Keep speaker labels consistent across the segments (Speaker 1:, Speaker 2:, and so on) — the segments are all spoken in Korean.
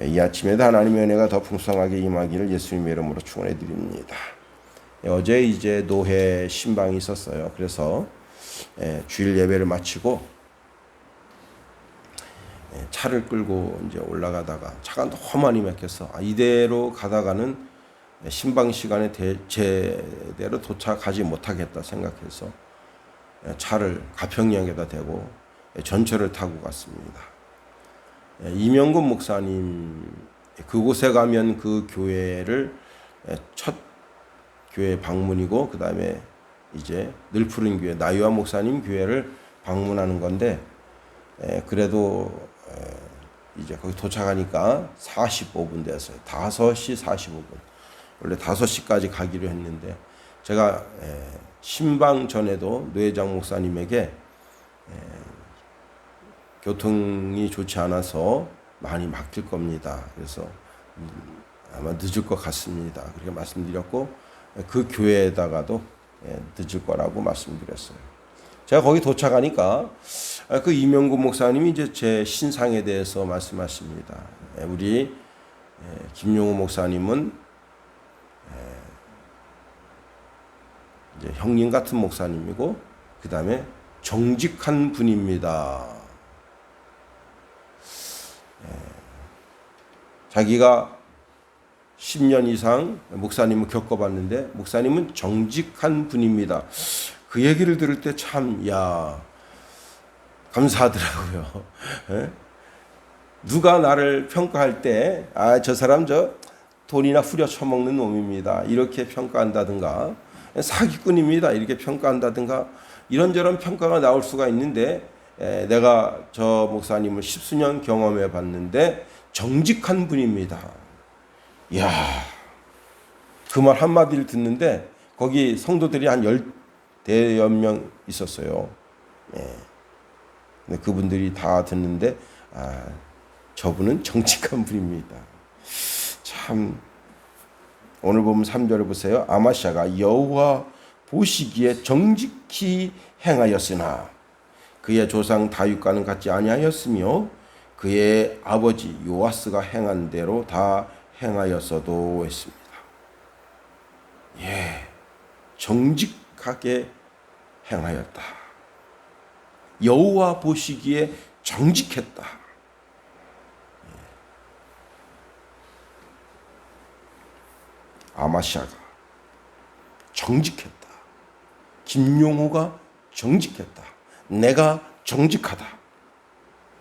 Speaker 1: 이 아침에도 하나님의 은혜가 더 풍성하게 임하기를 예수님의 이름으로 축원해 드립니다. 어제 이제 노회 신방이 있었어요. 그래서 주일 예배를 마치고 차를 끌고 이제 올라가다가 차가 너무 많이 막혀서 이대로 가다가는 신방 시간에 제대로 도착하지 못하겠다 생각해서 차를 가평역에다 대고 전철을 타고 갔습니다. 이명근 목사님 그곳에 가면 그 교회를 첫 교회 방문이고 그 다음에 이제 늘푸른 교회 나유아 목사님 교회를 방문하는 건데 그래도 이제 거기 도착하니까 45분 됐어요. 5시 45분. 원래 5시까지 가기로 했는데 제가 신방 전에도 노회장 목사님에게 교통이 좋지 않아서 많이 막힐 겁니다. 그래서 아마 늦을 것 같습니다. 그렇게 말씀드렸고 그 교회에다가도 늦을 거라고 말씀드렸어요. 제가 거기 도착하니까 그 이명구 목사님이 이제 제 신상에 대해서 말씀하십니다. 우리 김용호 목사님은 이제 형님 같은 목사님이고 그 다음에 정직한 분입니다. 자기가 10년 이상 목사님을 겪어봤는데 목사님은 정직한 분입니다. 그 얘기를 들을 때 참 감사하더라고요. 누가 나를 평가할 때 저 사람 돈이나 후려 처먹는 놈입니다. 이렇게 평가한다든가 사기꾼입니다. 이렇게 평가한다든가 이런저런 평가가 나올 수가 있는데 내가 저 목사님을 10수년 경험해 봤는데 정직한 분입니다. 이야, 그 말 한마디를 듣는데 거기 성도들이 한 10여 명 있었어요. 근데 그분들이 다 듣는데 저분은 정직한 분입니다. 참 오늘 보면 3절을 보세요. 아마샤가 여호와 보시기에 정직히 행하였으나 그의 조상 다윗과는 같지 아니하였으며 그의 아버지 요아스가 행한 대로 다 행하였어도 했습니다. 정직하게 행하였다. 여호와 보시기에 정직했다. 아마샤가 정직했다. 김용호가 정직했다. 내가 정직하다.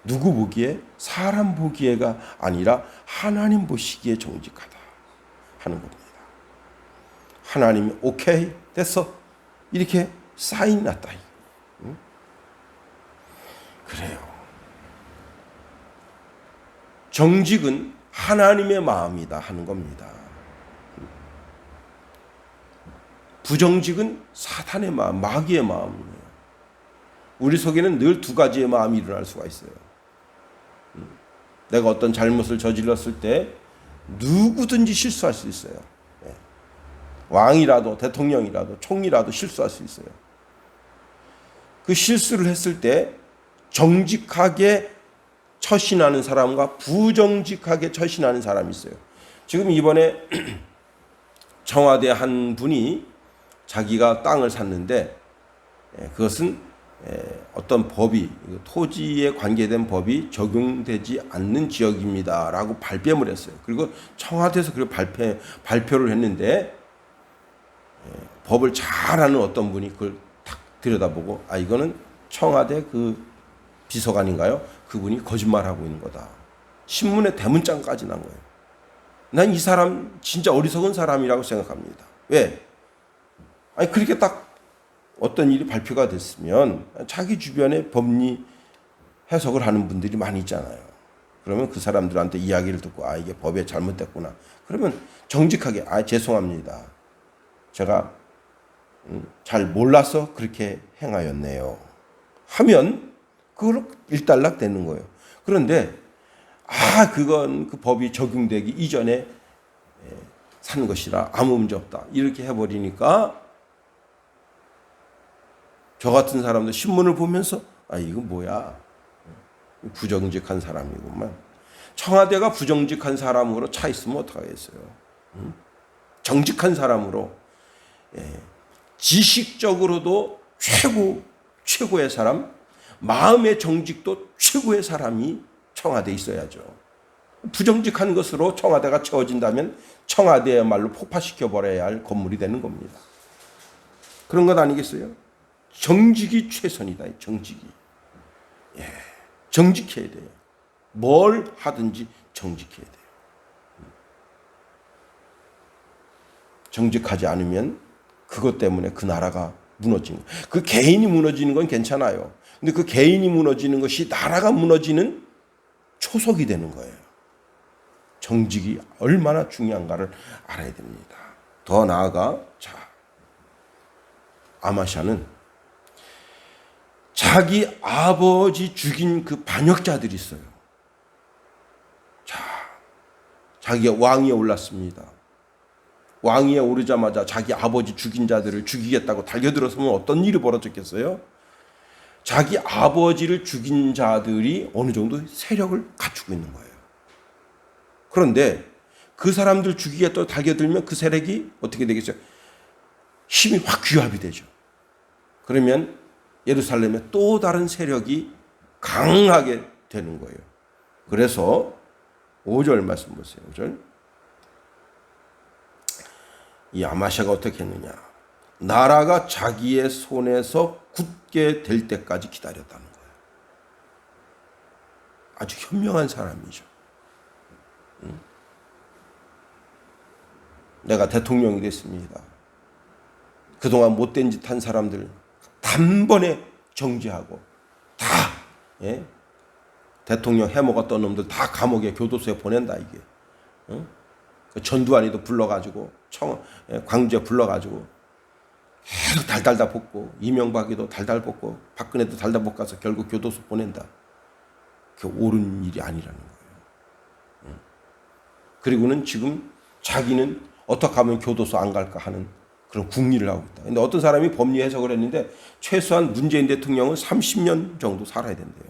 Speaker 1: 누구 보기에? 사람 보기에가 아니라 하나님 보시기에 정직하다 하는 겁니다. 하나님이 오케이 됐어 이렇게 사인 났다. 응? 그래요. 정직은 하나님의 마음이다 하는 겁니다. 부정직은 사탄의 마음, 마귀의 마음이에요. 우리 속에는 늘 두 가지의 마음이 일어날 수가 있어요. 내가 어떤 잘못을 저질렀을 때 누구든지 실수할 수 있어요. 왕이라도 대통령이라도 총리라도 실수할 수 있어요. 그 실수를 했을 때 정직하게 처신하는 사람과 부정직하게 처신하는 사람이 있어요. 지금 이번에 청와대 한 분이 자기가 땅을 샀는데 그것은 어떤 법이 토지에 관계된 법이 적용되지 않는 지역입니다라고 발뺌을 했어요. 그리고 청와대에서 그 발표를 했는데 법을 잘 아는 어떤 분이 그걸 탁 들여다보고 이거는 청와대 그 비서관인가요? 그분이 거짓말하고 있는 거다. 신문에 대문장까지 난 거예요. 난 이 사람 진짜 어리석은 사람이라고 생각합니다. 왜? 그렇게 딱 어떤 일이 발표가 됐으면 자기 주변에 법리 해석을 하는 분들이 많이 있잖아요. 그러면 그 사람들한테 이야기를 듣고 이게 법에 잘못됐구나. 그러면 정직하게 죄송합니다. 제가 잘 몰라서 그렇게 행하였네요. 하면 그걸로 일단락 되는 거예요. 그런데 그건 그 법이 적용되기 이전에 산 것이라 아무 문제 없다. 이렇게 해버리니까 저 같은 사람도 신문을 보면서 이거 뭐야? 부정직한 사람이구만. 청와대가 부정직한 사람으로 차 있으면 어떡하겠어요? 정직한 사람으로, 지식적으로도 최고의 사람, 마음의 정직도 최고의 사람이 청와대에 있어야죠. 부정직한 것으로 청와대가 채워진다면 청와대야말로 폭파시켜버려야 할 건물이 되는 겁니다. 그런 것 아니겠어요? 정직이 최선이다. 정직이. 정직해야 돼요. 뭘 하든지 정직해야 돼요. 정직하지 않으면 그것 때문에 그 나라가 무너지는 거예요. 그 개인이 무너지는 건 괜찮아요. 근데 그 개인이 무너지는 것이 나라가 무너지는 초석이 되는 거예요. 정직이 얼마나 중요한가를 알아야 됩니다. 더 나아가, 아마샤는 자기 아버지 죽인 그 반역자들이 있어요. 자기가 왕위에 올랐습니다. 왕위에 오르자마자 자기 아버지 죽인 자들을 죽이겠다고 달려들었으면 어떤 일이 벌어졌겠어요? 자기 아버지를 죽인 자들이 어느 정도 세력을 갖추고 있는 거예요. 그런데 그 사람들 죽이겠다고 달려들면 그 세력이 어떻게 되겠어요? 힘이 확 규합이 되죠. 그러면 예루살렘에 또 다른 세력이 강하게 되는 거예요. 그래서 5절 말씀 보세요. 5절. 이 아마샤가 어떻게 했느냐. 나라가 자기의 손에서 굳게 될 때까지 기다렸다는 거예요. 아주 현명한 사람이죠. 내가 대통령이 됐습니다. 그동안 못된 짓 한 사람들 단번에 정지하고 다, 대통령 해먹었던 놈들 다 감옥에 교도소에 보낸다 이게. 전두환이도 불러가지고 광주에 불러가지고 계속 달달다 볶고, 이명박이도 달달 볶고, 박근혜도 달달 볶아서 결국 교도소 보낸다. 그게 옳은 일이 아니라는 거예요. 그리고는 지금 자기는 어떻게 하면 교도소 안 갈까 하는 그런 궁리를 하고 있다. 근데 어떤 사람이 법리 해석을 했는데 최소한 문재인 대통령은 30년 정도 살아야 된대요.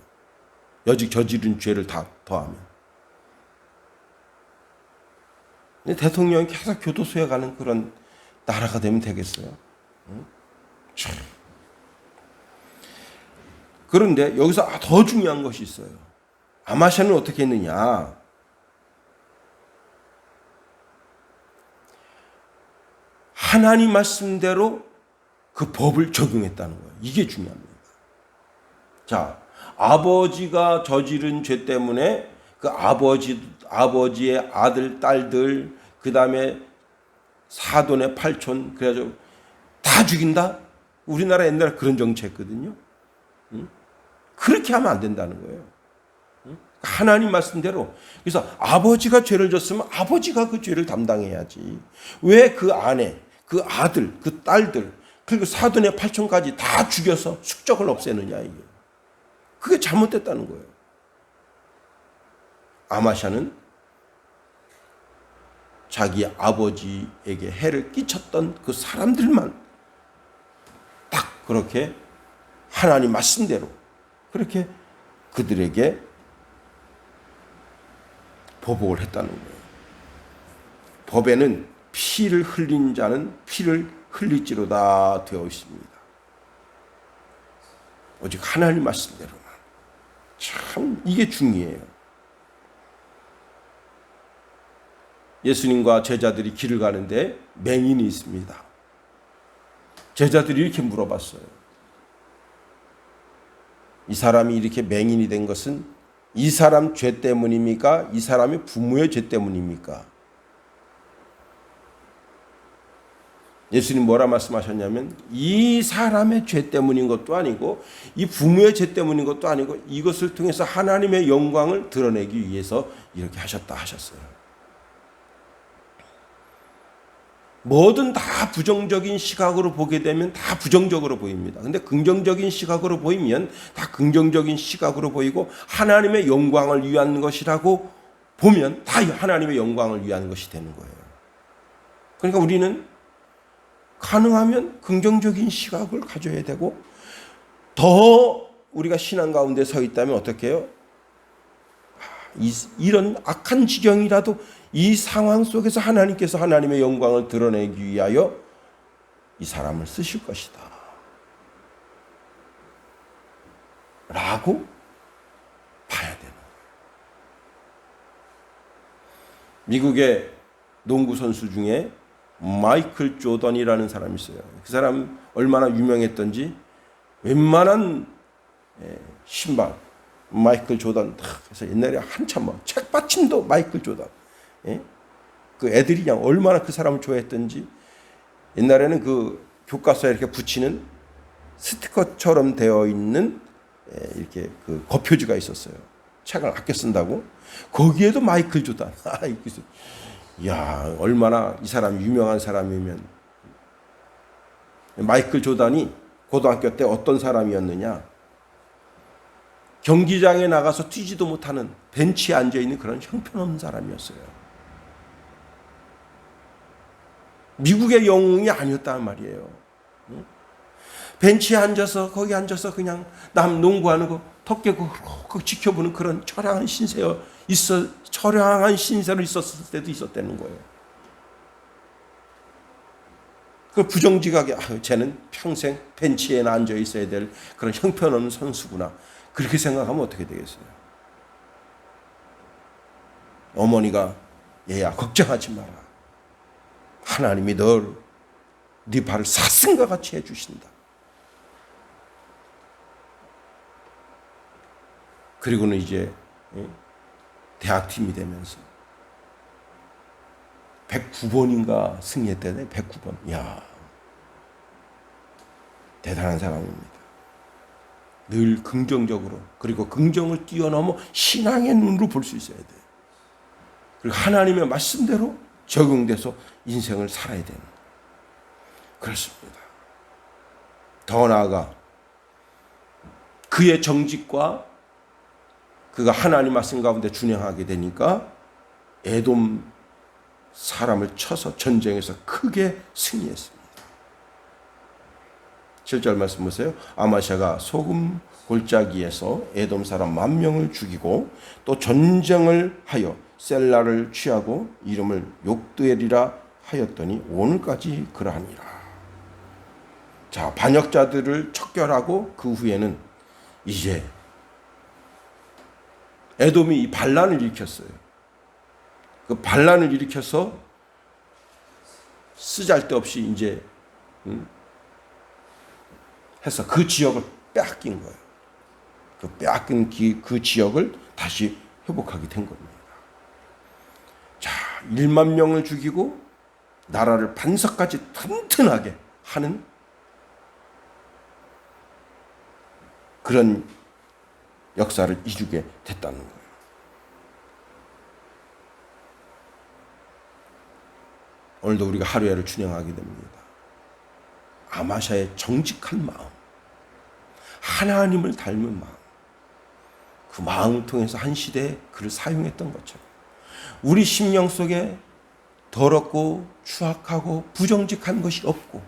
Speaker 1: 여직 저지른 죄를 다 더하면. 근데 대통령이 계속 교도소에 가는 그런 나라가 되면 되겠어요? 그런데 여기서 더 중요한 것이 있어요. 아마샤는 어떻게 했느냐? 하나님 말씀대로 그 법을 적용했다는 거예요. 이게 중요합니다. 자, 아버지가 저지른 죄 때문에 그 아버지의 아들, 딸들, 그 다음에 사돈의 팔촌, 그래가지고 다 죽인다? 우리나라 옛날에 그런 정치했거든요. 그렇게 하면 안 된다는 거예요. 하나님 말씀대로. 그래서 아버지가 죄를 졌으면 아버지가 그 죄를 담당해야지. 왜 그 아내, 그 아들, 그 딸들, 그리고 사돈의 팔촌까지 다 죽여서 숙적을 없애느냐 이게. 그게 잘못됐다는 거예요. 아마샤는 자기 아버지에게 해를 끼쳤던 그 사람들만 딱 그렇게 하나님 말씀대로 그렇게 그들에게 보복을 했다는 거예요. 법에는 피를 흘린 자는 피를 흘릴지로다 되어 있습니다. 오직 하나님 말씀대로만. 참 이게 중요해요. 예수님과 제자들이 길을 가는데 맹인이 있습니다. 제자들이 이렇게 물어봤어요. 이 사람이 이렇게 맹인이 된 것은 이 사람 죄 때문입니까? 이 사람의 부모의 죄 때문입니까? 예수님 뭐라 말씀하셨냐면 이 사람의 죄 때문인 것도 아니고 이 부모의 죄 때문인 것도 아니고 이것을 통해서 하나님의 영광을 드러내기 위해서 이렇게 하셨다 하셨어요. 뭐든 다 부정적인 시각으로 보게 되면 다 부정적으로 보입니다. 근데 긍정적인 시각으로 보이면 다 긍정적인 시각으로 보이고 하나님의 영광을 위한 것이라고 보면 다 하나님의 영광을 위한 것이 되는 거예요. 그러니까 우리는 가능하면 긍정적인 시각을 가져야 되고 더 우리가 신앙 가운데 서 있다면 어떻게 해요? 이런 악한 지경이라도 이 상황 속에서 하나님께서 하나님의 영광을 드러내기 위하여 이 사람을 쓰실 것이다 라고 봐야 되는 거예요. 미국의 농구 선수 중에 마이클 조던이라는 사람이 있어요. 그 사람 얼마나 유명했던지 웬만한 신발 마이클 조던 그래서 옛날에 한참 막 책받침도 마이클 조던. 그 애들이 그냥 얼마나 그 사람을 좋아했던지 옛날에는 그 교과서에 이렇게 붙이는 스티커처럼 되어 있는 이렇게 그 거표지가 있었어요. 책을 아껴 쓴다고. 거기에도 마이클 조던. 야, 얼마나 이 사람이 유명한 사람이면. 마이클 조던이 고등학교 때 어떤 사람이었느냐. 경기장에 나가서 뛰지도 못하는 벤치에 앉아있는 그런 형편없는 사람이었어요. 미국의 영웅이 아니었단 말이에요. 벤치에 앉아서 거기 앉아서 그냥 남 농구하는 거 턱깨고 지켜보는 그런 처량한 신세를 있었을 때도 있었다는 거예요. 그 부정직하게 쟤는 평생 벤치에 앉아 있어야 될 그런 형편없는 선수구나. 그렇게 생각하면 어떻게 되겠어요? 어머니가 얘야 걱정하지 마라. 하나님이 네 발을 사슴과 같이 해주신다. 그리고는 이제 대학팀이 되면서 109번인가 승리했다네. 109번. 이야, 대단한 사람입니다. 늘 긍정적으로, 그리고 긍정을 뛰어넘어 신앙의 눈으로 볼 수 있어야 돼요. 그리고 하나님의 말씀대로 적용돼서 인생을 살아야 되는, 그렇습니다. 더 나아가 그의 정직과 그가 하나님 말씀 가운데 준행하게 되니까 에돔 사람을 쳐서 전쟁에서 크게 승리했습니다. 7절 말씀 보세요. 아마샤가 소금 골짜기에서 에돔 사람 10,000명을 죽이고 또 전쟁을 하여 셀라를 취하고 이름을 욕드엘이라 하였더니 오늘까지 그러하니라. 자, 반역자들을 척결하고 그 후에는 이제 에돔이 이 반란을 일으켰어요. 그 반란을 일으켜서 쓰잘데없이 이제 해서 그 지역을 빼앗긴 거예요. 그 빼앗긴 그 지역을 다시 회복하게 된 겁니다. 자, 10,000명을 죽이고 나라를 반석까지 튼튼하게 하는 그런 역사를 이루게 됐다는 거예요. 오늘도 우리가 하루에를 준행하게 됩니다. 아마샤의 정직한 마음, 하나님을 닮은 마음, 그 마음을 통해서 한 시대에 그를 사용했던 것처럼 우리 심령 속에 더럽고 추악하고 부정직한 것이 없고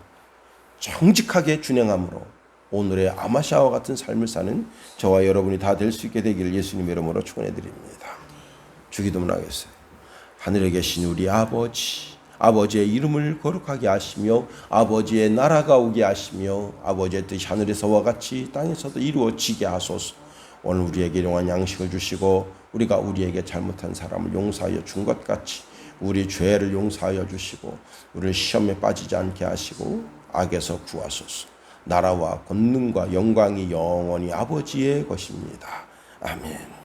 Speaker 1: 정직하게 준행함으로 오늘의 아마샤와 같은 삶을 사는 저와 여러분이 다 될 수 있게 되기를 예수님의 이름으로 축원해드립니다. 주기도문 하겠어요. 하늘에 계신 우리 아버지, 아버지의 이름을 거룩하게 하시며 아버지의 나라가 오게 하시며 아버지의 뜻이 하늘에서와 같이 땅에서도 이루어지게 하소서. 오늘 우리에게 일용할 양식을 주시고 우리가 우리에게 잘못한 사람을 용서하여 준 것 같이 우리 죄를 용서하여 주시고 우리를 시험에 빠지지 않게 하시고 악에서 구하소서. 나라와 권능과 영광이 영원히 아버지의 것입니다. 아멘.